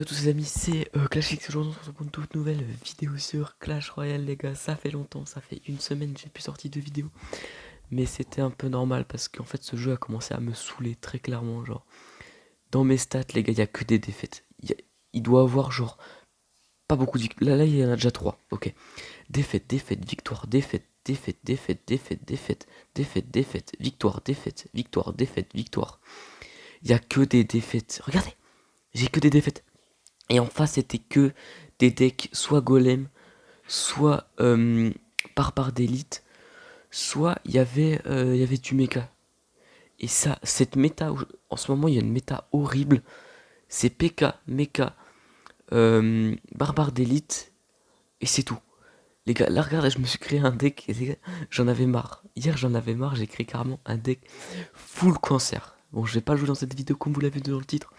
Salut à tous les amis, c'est Clashix. Aujourd'hui on se retrouve pour une toute nouvelle vidéo sur Clash Royale les gars. Ça fait longtemps, ça fait une semaine que j'ai plus sorti de vidéo. Mais c'était un peu normal parce qu'en fait ce jeu a commencé à me saouler très clairement. Genre dans mes stats les gars, il y a que des défaites. Il doit avoir genre pas beaucoup de victoires. Là il y en a déjà 3. Ok. Défaite, défaite, victoire, défaite, défaite, défaite, défaite, défaite, défaite, défaite, victoire, défaite, victoire, défaite, victoire. Il y a que des défaites. Regardez, j'ai que des défaites. Et en face, c'était que des decks soit golem, soit barbare d'élite, soit il y avait du méca. Et ça, cette méta, en ce moment, il y a une méta horrible. C'est PK, méca, barbare d'élite, et c'est tout. Les gars, là, regardez, je me suis créé un deck, et les gars, j'en avais marre. Hier, j'en avais marre, j'ai créé carrément un deck full cancer. Bon, je vais pas le jouer dans cette vidéo comme vous l'avez vu dans le titre.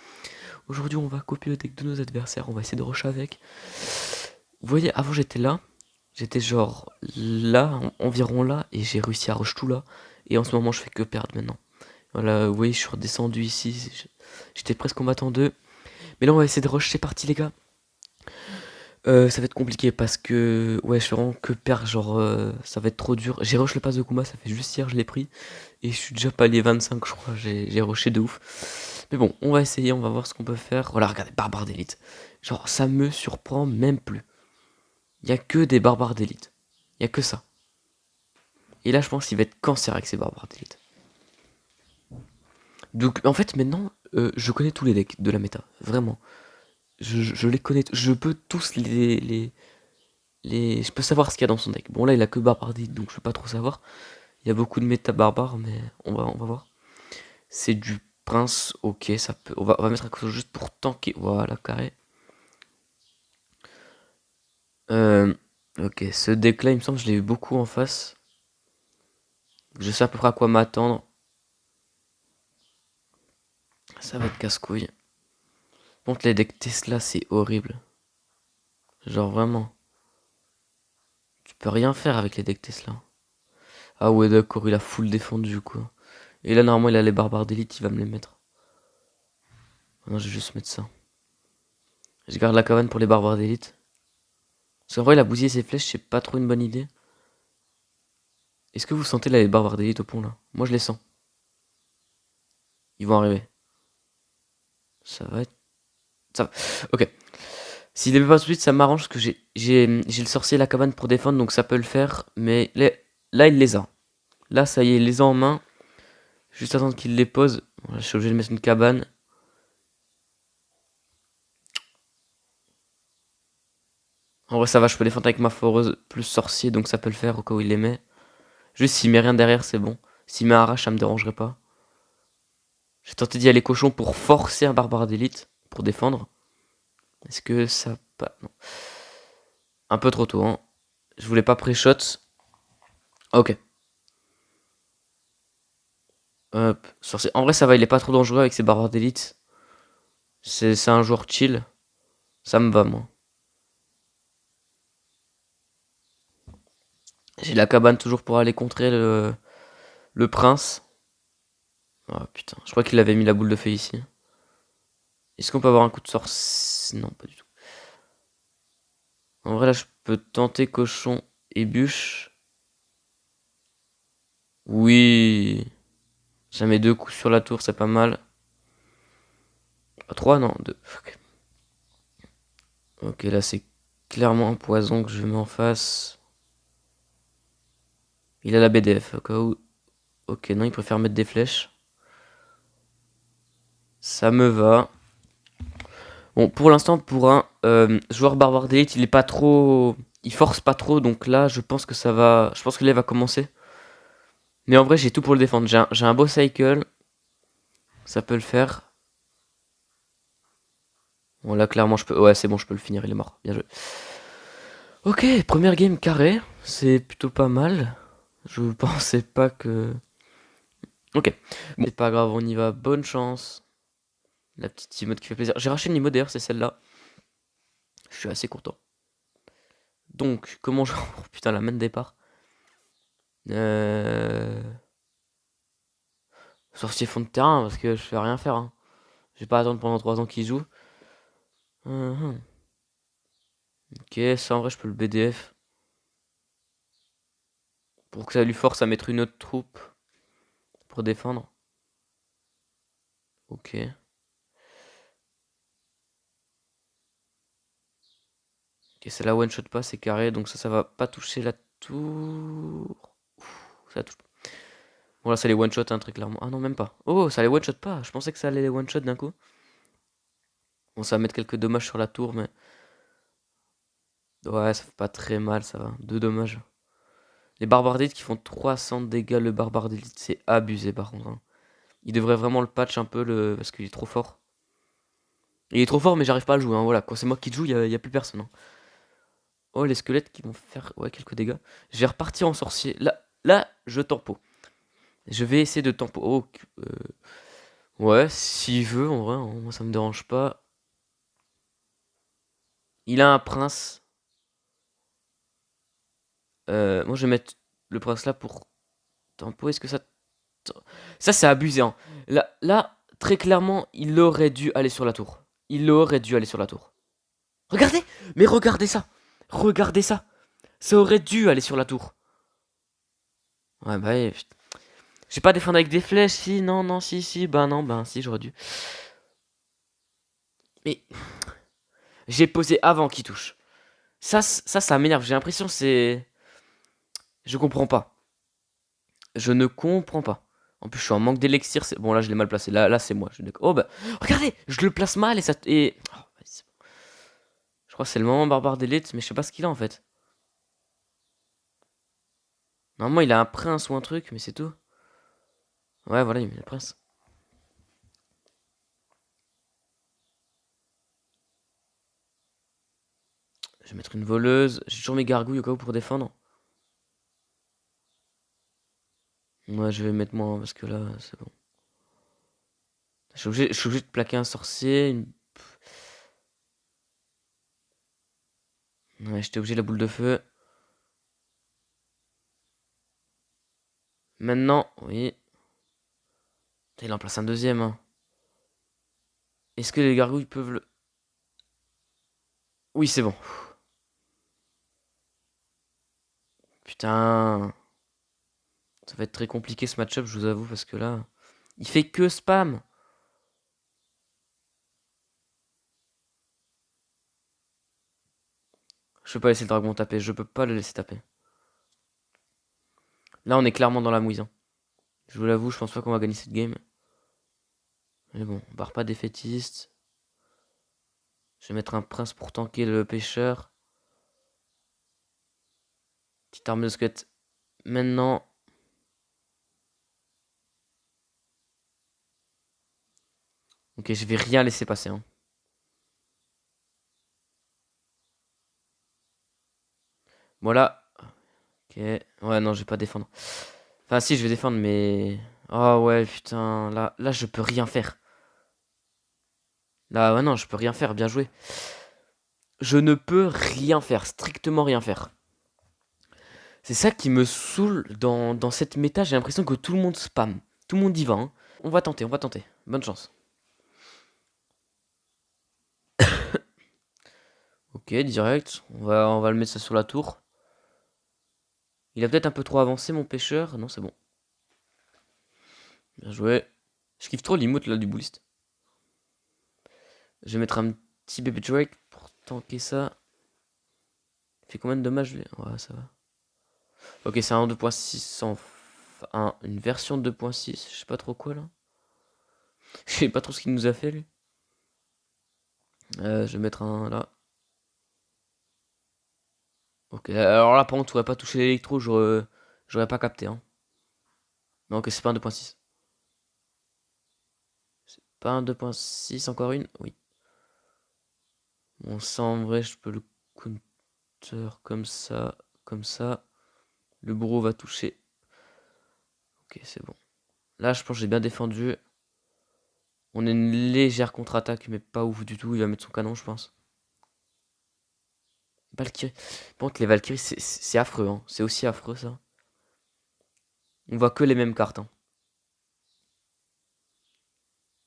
Aujourd'hui, on va copier le deck de nos adversaires, on va essayer de rush avec. Vous voyez, avant j'étais là, j'étais genre là, environ là, et j'ai réussi à rush tout là. Et en ce moment, je fais que perdre maintenant. Voilà, vous voyez, je suis redescendu ici, j'étais presque combattant 2. Mais là, on va essayer de rush, c'est parti les gars. Ça va être compliqué parce que, ouais, je suis vraiment que perdre, genre, ça va être trop dur. J'ai rush le pass de Kuma, ça fait juste hier, je l'ai pris. Et je suis déjà palier 25, je crois, j'ai rushé de ouf. Mais bon, on va essayer, on va voir ce qu'on peut faire. Voilà, regardez, barbare d'élite. Genre, ça me surprend même plus. Il y a que des barbares d'élite. Il y a que ça. Et là, je pense qu'il va être cancer avec ces barbares d'élite. Donc, en fait, maintenant, je connais tous les decks de la méta. Vraiment. Je les connais. Je peux tous je peux savoir ce qu'il y a dans son deck. Bon, là, il a que barbares d'élite, donc je peux pas trop savoir. Il y a beaucoup de méta barbares, mais on va voir. C'est du prince, ok, ça peut. On va mettre quelque chose juste pour tanker. Voilà, carré. Euh, ok, ce deck-là, il me semble que je l'ai eu beaucoup en face. Je sais à peu près à quoi m'attendre. Ça va être casse-couille. Contre les decks Tesla, c'est horrible. Genre vraiment. Tu peux rien faire avec les decks Tesla. Ah ouais, d'accord, il a full défendu, quoi. Et là, normalement, il a les barbares d'élite, il va me les mettre. Non, je vais juste mettre ça. Je garde la cabane pour les barbares d'élite. Parce qu'en vrai, il a bousillé ses flèches, c'est pas trop une bonne idée. Est-ce que vous sentez là les barbares d'élite au pont, là? Moi, je les sens. Ils vont arriver. Ça va être... Ça va. Ok. S'il les met pas tout de suite, ça m'arrange parce que j'ai le sorcier et la cabane pour défendre, donc ça peut le faire. Mais là, il les a. Là, ça y est, il les a en main. Juste attendre qu'il les pose. Voilà, je suis obligé de mettre une cabane. En vrai, ça va, je peux défendre avec ma foreuse plus sorcier, donc ça peut le faire au cas où il les met. Juste s'il met rien derrière, c'est bon. S'il met arrache, ça me dérangerait pas. J'ai tenté d'y aller cochon pour forcer un barbare d'élite, pour défendre. Est-ce que ça... Pas... Non. Un peu trop tôt, hein. Je voulais pas pré-shot. Ok. Hop, sorcier. En vrai, ça va, il est pas trop dangereux avec ses barbares d'élite. C'est un joueur chill. Ça me va, moi. J'ai la cabane toujours pour aller contrer le prince. Oh putain, je crois qu'il avait mis la boule de feu ici. Est-ce qu'on peut avoir un coup de sorcier? Non, pas du tout. En vrai, là, je peux tenter cochon et bûche. Oui. Ça met 2 coups sur la tour, c'est pas mal. 3, non, 2. Ok, ok, là, c'est clairement un poison que je mets en face. Il a la BDF, au cas où. Ok, non, il préfère mettre des flèches. Ça me va. Bon, pour l'instant, pour un joueur barbare d'élite, il est pas trop... Il force pas trop, donc là, je pense que ça va... Je pense que là, il va commencer. Mais en vrai, j'ai tout pour le défendre. J'ai un beau cycle. Ça peut le faire. Bon, là, clairement, je peux... Ouais, c'est bon, je peux le finir, il est mort. Bien joué. Ok, première game carré. C'est plutôt pas mal. Je pensais pas que... Ok. Bon, c'est pas grave, on y va. Bonne chance. La petite emote qui fait plaisir. J'ai racheté une emote, d'ailleurs, c'est celle-là. Je suis assez content. Donc, comment je... Oh, putain, la main de départ. Sorcier fond de terrain, parce que je fais rien faire. Hein. Je vais pas attendre pendant 3 ans qu'il joue. Mhm. Ok, ça en vrai, je peux le BDF. Pour que ça lui force à mettre une autre troupe pour défendre. Ok. Ok, c'est la one shot pas, c'est carré, donc ça va pas toucher la tour. Ça touche pas. Bon, là, ça les one shot, hein, très clairement. Ah non, même pas. Oh, ça les one shot pas. Je pensais que ça allait les one shot d'un coup. Bon, ça va mettre quelques dommages sur la tour, mais. Ouais, ça fait pas très mal, ça va. Deux dommages. Les barbares d'élite qui font 300 dégâts, le barbare d'élite, c'est abusé par contre, hein. Il devrait vraiment le patch un peu, parce qu'il est trop fort. Il est trop fort, mais j'arrive pas à le jouer, hein, voilà. Quand c'est moi qui le joue, y a plus personne, hein. Oh, les squelettes qui vont faire, ouais, quelques dégâts. Je vais repartir en sorcier. Là, je tempo. Je vais essayer de tempo. Oh, ouais, s'il veut, en vrai, hein, moi ça me dérange pas. Il a un prince. Moi, je vais mettre le prince là pour tempo. Est-ce que ça. Ça, c'est abusé, hein. Là, très clairement, il aurait dû aller sur la tour. Il aurait dû aller sur la tour. Regardez! Mais regardez ça! Regardez ça! Ça aurait dû aller sur la tour. Ouais, bah, ouais, putain. Je vais pas défendre avec des flèches, si, non, non, si, bah non, bah si, j'aurais dû. Mais j'ai posé avant qu'il touche. Ça m'énerve. J'ai l'impression c'est. Je comprends pas. Je ne comprends pas. En plus, je suis en manque d'élixir. Bon, là, je l'ai mal placé. Là c'est moi. Oh, bah. Regardez! Je le place mal et ça. Et. Oh, vas-y, bon. Je crois que c'est le moment barbare d'élite, mais je sais pas ce qu'il a en fait. Normalement, il a un prince ou un truc, mais c'est tout. Ouais, voilà, il met le prince. Je vais mettre une voleuse. J'ai toujours mes gargouilles au cas où pour défendre. Ouais, je vais mettre moi, parce que là, c'est bon. Je suis obligé de plaquer un sorcier. Ouais, j'étais obligé de la boule de feu. Maintenant, oui. Putain, il en place un deuxième, hein. Est-ce que les gargouilles peuvent le. Oui, c'est bon. Putain. Ça va être très compliqué ce match-up, je vous avoue, parce que là. Il fait que spam. Je peux pas laisser le dragon taper. Je peux pas le laisser taper. Là, on est clairement dans la mouise, hein. Je vous l'avoue, je pense pas qu'on va gagner cette game. Mais bon, on part pas défaitiste. Je vais mettre un prince pour tanker le pêcheur. Petite arme de squelette. Maintenant. Ok, je vais rien laisser passer, hein. Voilà. Ok. Ouais, non, je vais pas défendre. Enfin, si, je vais défendre, mais. Oh ouais, putain. Là, je peux rien faire. Là, ouais, non, je peux rien faire. Bien joué. Je ne peux rien faire. Strictement rien faire. C'est ça qui me saoule dans cette méta. J'ai l'impression que tout le monde spam. Tout le monde y va, hein. On va tenter, on va tenter. Bonne chance. Ok, direct. On va le mettre ça sur la tour. Il a peut-être un peu trop avancé, mon pêcheur. Non, c'est bon. Bien joué. Je kiffe trop l'emote là du bouliste. Je vais mettre un petit bébé Drake pour tanker ça. Il fait combien de dommages lui? Ouais, ça va. Ok, c'est un 2.6 une version 2.6. Je sais pas trop quoi là. Je sais pas trop ce qu'il nous a fait lui. Je vais mettre un là. Ok, alors là par contre, tu aurais pas touché l'électro, j'aurais pas capté, hein. Non, ok, c'est pas un 2.6. C'est pas un 2.6, encore une? Oui. Bon, ça en vrai, je peux le counter comme ça, comme ça. Le bourreau va toucher. Ok, c'est bon. Là, je pense que j'ai bien défendu. On a une légère contre-attaque, mais pas ouf du tout. Il va mettre son canon, je pense. Valkyrie. Par contre, les Valkyries, c'est affreux, hein. C'est aussi affreux, ça. On voit que les mêmes cartes, hein.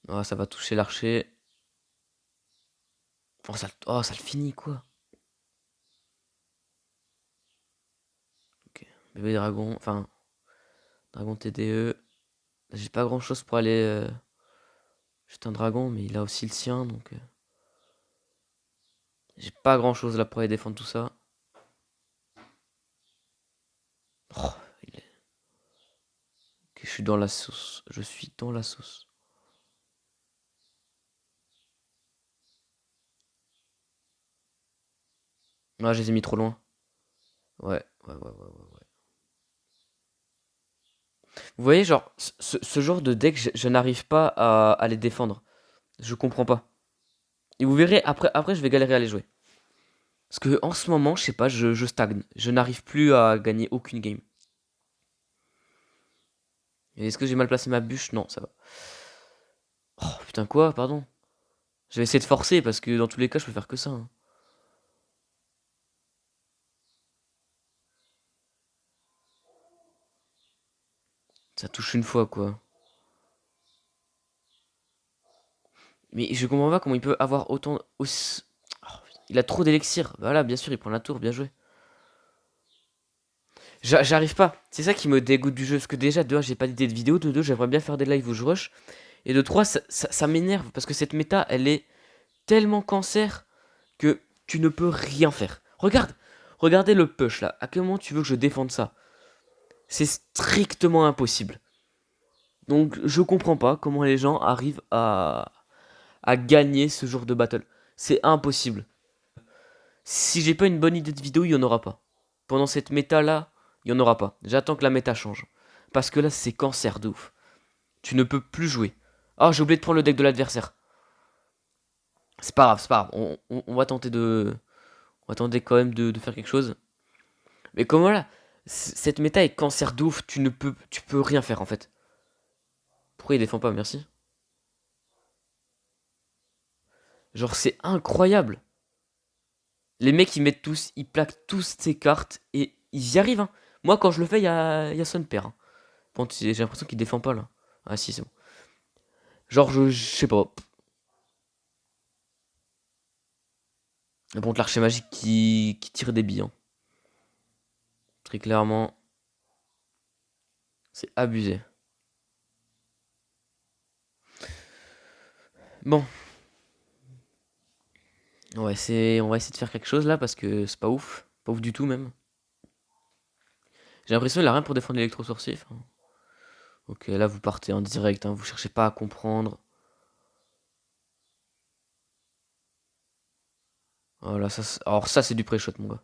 Ah, ça va toucher l'archer. Oh, ça le finit, quoi. Ok. Bébé dragon. Enfin, dragon TDE. J'ai pas grand chose pour aller jeter un dragon, mais il a aussi le sien, donc j'ai pas grand chose là pour aller défendre tout ça. Oh, il est... Ok, je suis dans la sauce. Je suis dans la sauce. Ah, je les ai mis trop loin. Ouais. Vous voyez, genre, ce genre de deck, je n'arrive pas à les défendre. Je comprends pas. Et vous verrez, après je vais galérer à les jouer. Parce que en ce moment, je sais pas, je stagne. Je n'arrive plus à gagner aucune game. Et est-ce que j'ai mal placé ma bûche? Non, ça va. Oh putain, quoi? Pardon. Je vais essayer de forcer parce que dans tous les cas, je peux faire que ça, hein. Ça touche une fois, quoi. Mais je comprends pas comment il peut avoir autant... Oh, il a trop d'élixir. Voilà, bien sûr, il prend la tour, bien joué. J'arrive pas. C'est ça qui me dégoûte du jeu. Parce que déjà, de 1, j'ai pas d'idée de vidéo. De 2, j'aimerais bien faire des lives où je rush. Et de 3, ça m'énerve. Parce que cette méta, elle est tellement cancer que tu ne peux rien faire. Regardez le push là. À quel moment tu veux que je défende ça? C'est strictement impossible. Donc je comprends pas comment les gens arrivent à gagner ce genre de battle. C'est impossible. Si j'ai pas une bonne idée de vidéo, il y en aura pas. Pendant cette méta là, il y en aura pas. J'attends que la méta change. Parce que là, c'est cancer de ouf. Tu ne peux plus jouer. Ah, j'ai oublié de prendre le deck de l'adversaire. C'est pas grave, c'est pas grave. On va tenter de... On va tenter quand même de faire quelque chose. Mais comme voilà, cette méta est cancer de ouf. Tu peux rien faire en fait. Pourquoi il défend pas, merci? Genre, c'est incroyable. Les mecs, ils plaquent tous ces cartes et ils y arrivent, hein. Moi, quand je le fais, y a son père, hein. Bon, j'ai l'impression qu'il défend pas là. Ah si, c'est bon. Genre, je sais pas. Mais bon, l'archer magique qui tire des billes, hein. Très clairement, c'est abusé. Bon, on va essayer de faire quelque chose là parce que c'est pas ouf. Pas ouf du tout même. J'ai l'impression qu'il a rien pour défendre l'électro-sorcier. Enfin, ok, là vous partez en direct, hein, vous cherchez pas à comprendre. Voilà, alors ça c'est du pré-shot mon gars.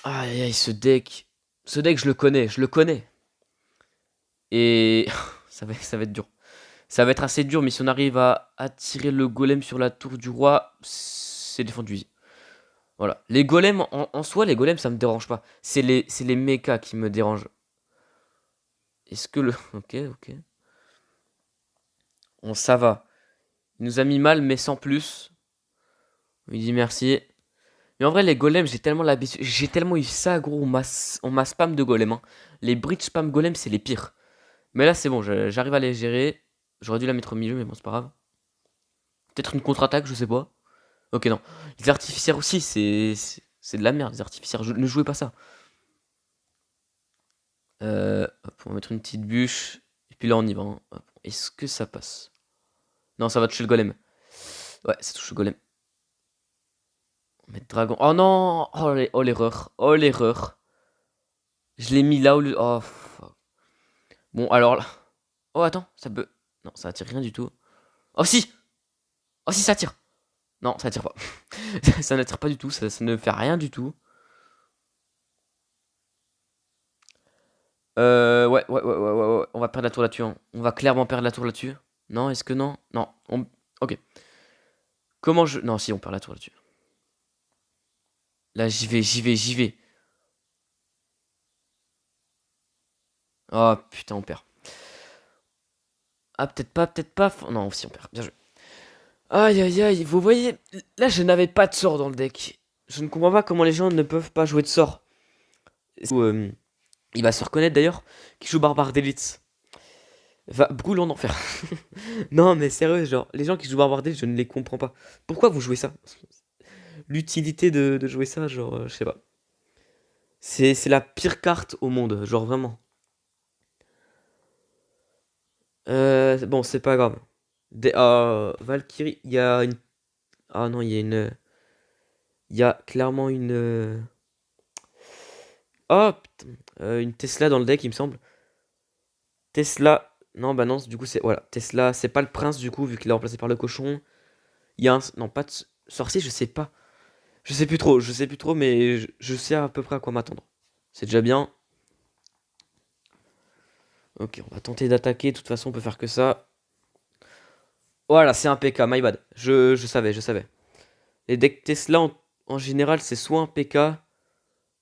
Aïe aïe, ce deck je le connais, je le connais. Et ça va être dur. Ça va être assez dur, mais si on arrive à attirer le golem sur la tour du roi, c'est défendu. Voilà. Les golems, en soi, les golems, ça me dérange pas. C'est les mechas qui me dérangent. Est-ce que le... Ok. Bon, ça va. Il nous a mis mal, mais sans plus. Il dit merci. Mais en vrai, les golems, j'ai tellement l'habitude. J'ai tellement eu ça, gros. On m'a spam de golems, hein. Les bridge spam golems, c'est les pires. Mais là, c'est bon, j'arrive à les gérer. J'aurais dû la mettre au milieu, mais bon, c'est pas grave. Peut-être une contre-attaque, je sais pas. Ok, non. Les artificières aussi, c'est de la merde, les artificières. Ne jouez pas ça. Hop, on va mettre une petite bûche. Et puis là, on y va, hein. Est-ce que ça passe? Non, ça va toucher le golem. Ouais, ça touche le golem. On va mettre dragon. Oh non! Oh l'erreur. Oh l'erreur. Je l'ai mis là au lieu. Oh, fuck. Bon, alors là. Oh, attends, ça peut. Non, ça attire rien du tout. Oh si! Oh si, ça attire! Non, ça attire pas. Ça n'attire pas du tout, ça ne fait rien du tout. Ouais. On va perdre la tour là-dessus, hein. On va clairement perdre la tour là-dessus. Non, est-ce que non? Non. Ok. Comment je... Non, si, on perd la tour là-dessus. Là, j'y vais. Oh, putain, on perd. Ah, peut-être pas. Non, si, on perd. Bien joué. Aïe, aïe, aïe. Vous voyez, là, je n'avais pas de sort dans le deck. Je ne comprends pas comment les gens ne peuvent pas jouer de sort. Il va se reconnaître d'ailleurs, qui joue barbare d'élite. Va brûle en enfer. Non, mais sérieux, genre, les gens qui jouent Barbardel, je ne les comprends pas. Pourquoi vous jouez ça? L'utilité de jouer ça, genre, je sais pas. C'est la pire carte au monde, genre vraiment. Bon, c'est pas grave. Valkyrie, il y a une. Ah non, il y a une. Il y a clairement une. Oh putain, une Tesla dans le deck, il me semble. Tesla. Non, bah non, du coup, c'est. Voilà, Tesla, c'est pas le prince, du coup, vu qu'il est remplacé par le cochon. Il y a un. Non, pas de sorcier, je sais pas. Je sais plus trop, mais je sais à peu près à quoi m'attendre. C'est déjà bien. Ok, on va tenter d'attaquer. De toute façon, on peut faire que ça. Voilà, c'est un PK, my bad. Je savais, je savais. Les decks Tesla, en général, c'est soit un PK,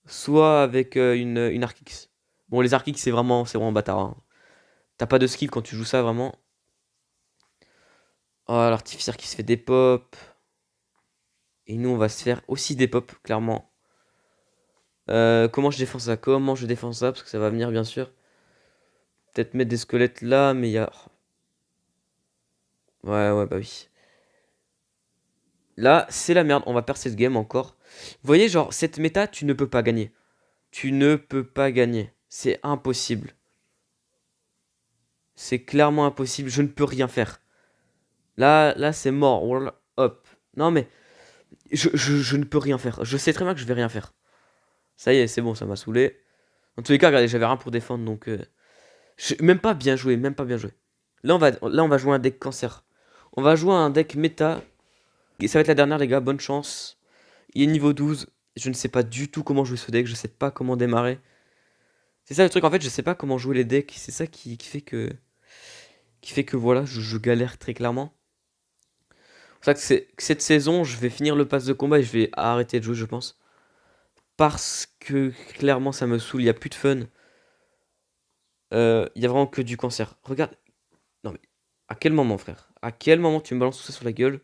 soit avec une Arc-X. Bon, les Arc-X, c'est vraiment bâtard, hein. T'as pas de skill quand tu joues ça, vraiment. Oh, l'artificier qui se fait des pop. Et nous, on va se faire aussi des pop, clairement. Comment je défends ça? Comment je défends ça? Parce que ça va venir, bien sûr. Peut-être mettre des squelettes là, mais il y a... Ouais, ouais, bah oui. Là, c'est la merde. On va perdre cette game encore. Vous voyez, genre, cette méta, tu ne peux pas gagner. Tu ne peux pas gagner. C'est impossible. C'est clairement impossible. Je ne peux rien faire. Là, c'est mort. Voilà. Hop. Non, mais je ne peux rien faire. Je sais très bien que je vais rien faire. Ça y est, c'est bon, ça m'a saoulé. En tous les cas, regardez, j'avais rien pour défendre, donc... même pas bien joué, même pas bien joué. Là, on va jouer un deck cancer. On va jouer un deck méta. Et ça va être la dernière, les gars. Bonne chance. Il est niveau 12. Je ne sais pas du tout comment jouer ce deck. Je sais pas comment démarrer. C'est ça le truc, en fait, je sais pas comment jouer les decks. C'est ça qui fait que... Qui fait que, voilà, je galère très clairement. C'est pour ça que cette saison, je vais finir le pass de combat et je vais arrêter de jouer, je pense. Parce que, clairement, ça me saoule. Il n'y a plus de fun. Il y a vraiment que du cancer. Regarde. Non mais, à quel moment, frère? À quel moment tu me balances tout ça sur la gueule?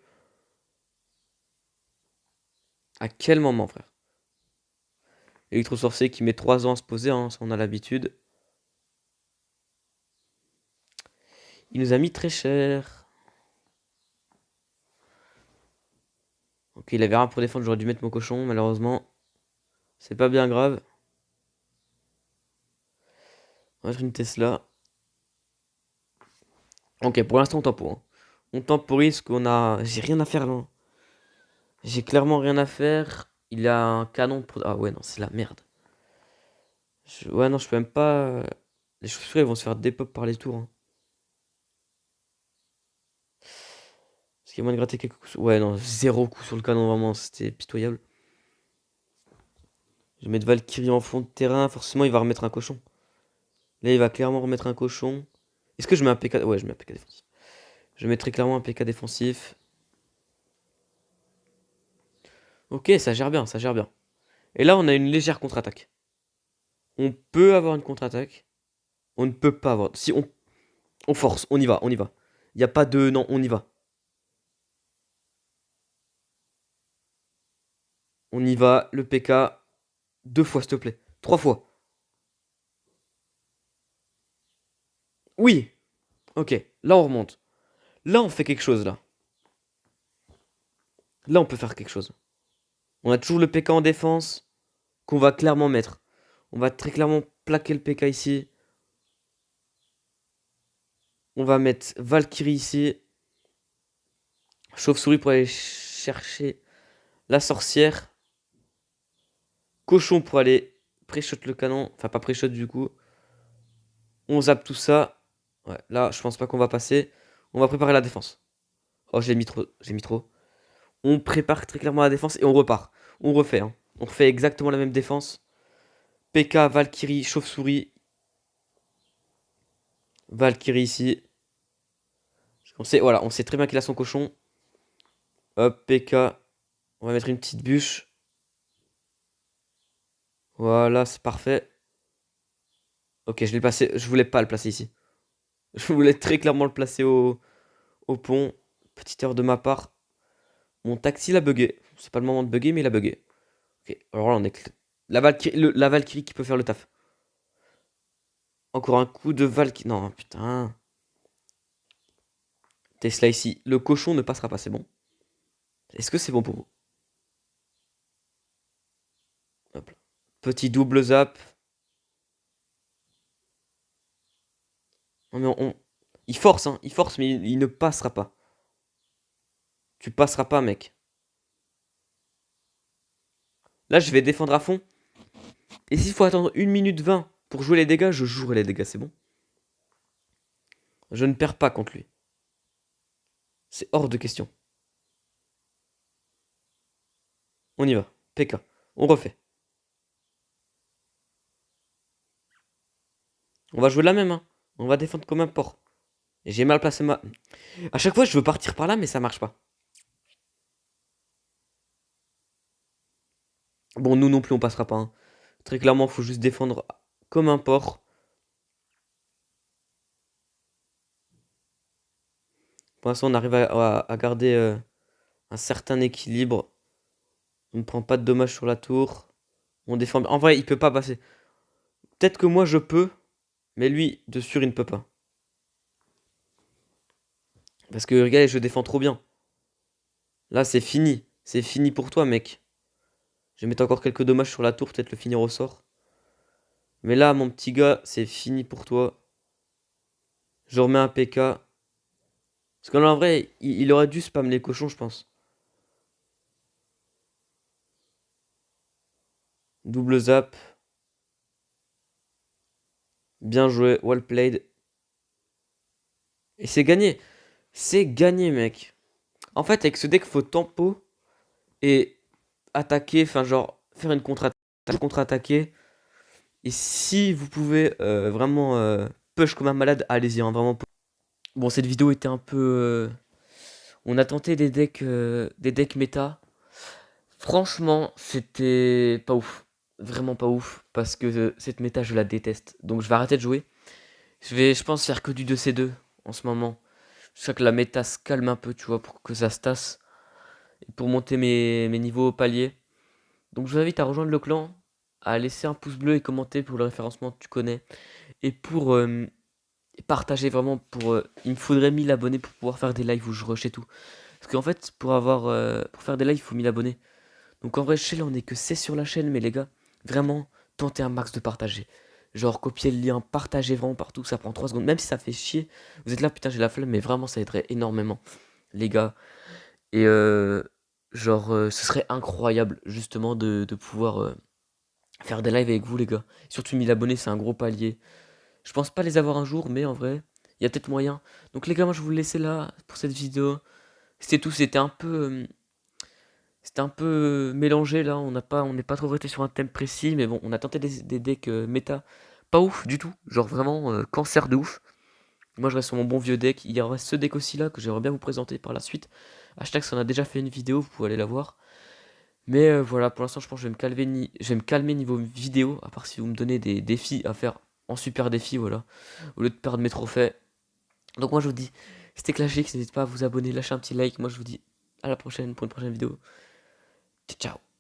À quel moment, frère? Électro-sorcier qui met 3 ans à se poser, hein, ça on a l'habitude. Il nous a mis très cher. Ok, il avait rien pour défendre, j'aurais dû mettre mon cochon, malheureusement. C'est pas bien grave. On va mettre une Tesla. Ok, pour l'instant on temporise. Hein. On temporise qu'on a... J'ai rien à faire là. J'ai clairement rien à faire. Il a un canon pour... Ah ouais, non, c'est la merde. Ouais, non, je peux même pas... Les chauves-souris, elles vont se faire dépop par les tours. Hein. Parce qu'il y a moyen de gratter quelques coups. Ouais, non, zéro coup sur le canon, vraiment, c'était pitoyable. Je vais mettre Valkyrie en fond de terrain. Forcément, il va remettre un cochon. Là, il va clairement remettre un cochon. Est-ce que je mets un PK? Ouais, je mets un PK défensif. Je mettrai clairement un PK défensif. Ok, ça gère bien, ça gère bien. Et là, on a une légère contre-attaque. On peut avoir une contre-attaque. On ne peut pas avoir. Si on force, on y va, on y va. Il n'y a pas de... Non, on y va. On y va, le PK. 2 fois, s'il te plaît. 3 fois. Oui. Ok, là, on remonte. Là, on fait quelque chose, là. Là, on peut faire quelque chose. On a toujours le PK en défense qu'on va clairement mettre. On va très clairement plaquer le PK ici. On va mettre Valkyrie ici. Chauve-souris pour aller chercher la sorcière. Cochon pour aller pré-shot le canon. Enfin, pas pré-shot du coup. On zappe tout ça. Ouais, là, je pense pas qu'on va passer. On va préparer la défense. Oh, j'ai mis trop. J'ai mis trop. On prépare très clairement la défense et on repart. On refait. Hein. On refait exactement la même défense. PK, Valkyrie, chauve-souris. Valkyrie ici. Voilà, on sait très bien qu'il a son cochon. Hop, PK. On va mettre une petite bûche. Voilà, c'est parfait. Ok, je l'ai placé. Je voulais pas le placer ici. Je voulais très clairement le placer au pont. Petite erreur de ma part. Mon taxi l'a bugué. C'est pas le moment de bugger, mais il a bugué. Ok, alors là, on est... la Valkyrie qui peut faire le taf. Encore un coup de Valkyrie. Non, putain. Tesla ici. Le cochon ne passera pas, c'est bon. Est-ce que c'est bon pour vous? Hop là. Petit double zap. Non, mais il force, hein. Il force, mais il ne passera pas. Tu passeras pas, mec. Là, je vais défendre à fond. Et s'il faut attendre 1 minute 20 pour jouer les dégâts, je jouerai les dégâts, c'est bon. Je ne perds pas contre lui. C'est hors de question. On y va. PK. On refait. On va jouer la même, hein. On va défendre comme un porc. Et j'ai mal placé ma... À chaque fois, je veux partir par là, mais ça marche pas. Bon, nous non plus, on passera pas, hein. Très clairement, il faut juste défendre comme un porc. Pour l'instant, on arrive à garder un certain équilibre. On ne prend pas de dommages sur la tour. On défend... En vrai, il peut pas passer. Peut-être que moi, je peux. Mais lui, de sûr, il ne peut pas. Parce que, regarde, je défends trop bien. Là, c'est fini. C'est fini pour toi, mec. Je vais mettre encore quelques dommages sur la tour, peut-être le finir au sort. Mais là, mon petit gars, c'est fini pour toi. Je remets un PK. Parce que là, en vrai, il aurait dû spam les cochons, je pense. Double zap. Bien joué, well played. Et c'est gagné. C'est gagné, mec. En fait, avec ce deck, faut tempo et attaquer, enfin, genre, faire une contre-attaquer. Et si vous pouvez vraiment push comme un malade, allez-y, hein, vraiment. Bon, cette vidéo était un peu... On a tenté des decks méta. Franchement, c'était pas ouf. Vraiment pas ouf. Parce que cette méta, je la déteste. Donc je vais arrêter de jouer. Je pense, faire que du 2C2 en ce moment. Je sais que la méta se calme un peu, tu vois, pour que ça se tasse. Et pour monter mes niveaux au palier. Donc je vous invite à rejoindre le clan, à laisser un pouce bleu et commenter pour le référencement, tu connais. Et pour partager vraiment, il me faudrait 1000 abonnés pour pouvoir faire des lives où je rush et tout. Parce qu'en fait, pour faire des lives, il faut 1000 abonnés. Donc en vrai, je sais, là, on est que 16 sur la chaîne, mais les gars, vraiment, tentez un max de partager. Genre, copier le lien, partager vraiment partout, ça prend 3 secondes. Même si ça fait chier, vous êtes là, putain, j'ai la flemme, mais vraiment, ça aiderait énormément, les gars. Et ce serait incroyable, justement, de pouvoir faire des lives avec vous, les gars. Surtout 1000 abonnés, c'est un gros palier. Je pense pas les avoir un jour, mais en vrai, il y a peut-être moyen. Donc les gars, moi, je vais vous laisser là pour cette vidéo. C'était tout, c'était un peu mélangé là, on n'est pas trop resté sur un thème précis, mais bon, on a tenté des decks méta pas ouf du tout, genre vraiment cancer de ouf. Moi je reste sur mon bon vieux deck, il y aura ce deck aussi là que j'aimerais bien vous présenter par la suite. Hashtag ça en a déjà fait une vidéo, vous pouvez aller la voir. Mais voilà, pour l'instant je pense que je vais me calmer niveau vidéo, à part si vous me donnez des défis à faire en super défi, voilà, au lieu de perdre mes trophées. Donc moi je vous dis, c'était Clashix, n'hésitez pas à vous abonner, lâcher un petit like, moi je vous dis à la prochaine pour une prochaine vidéo. Ciao ciao.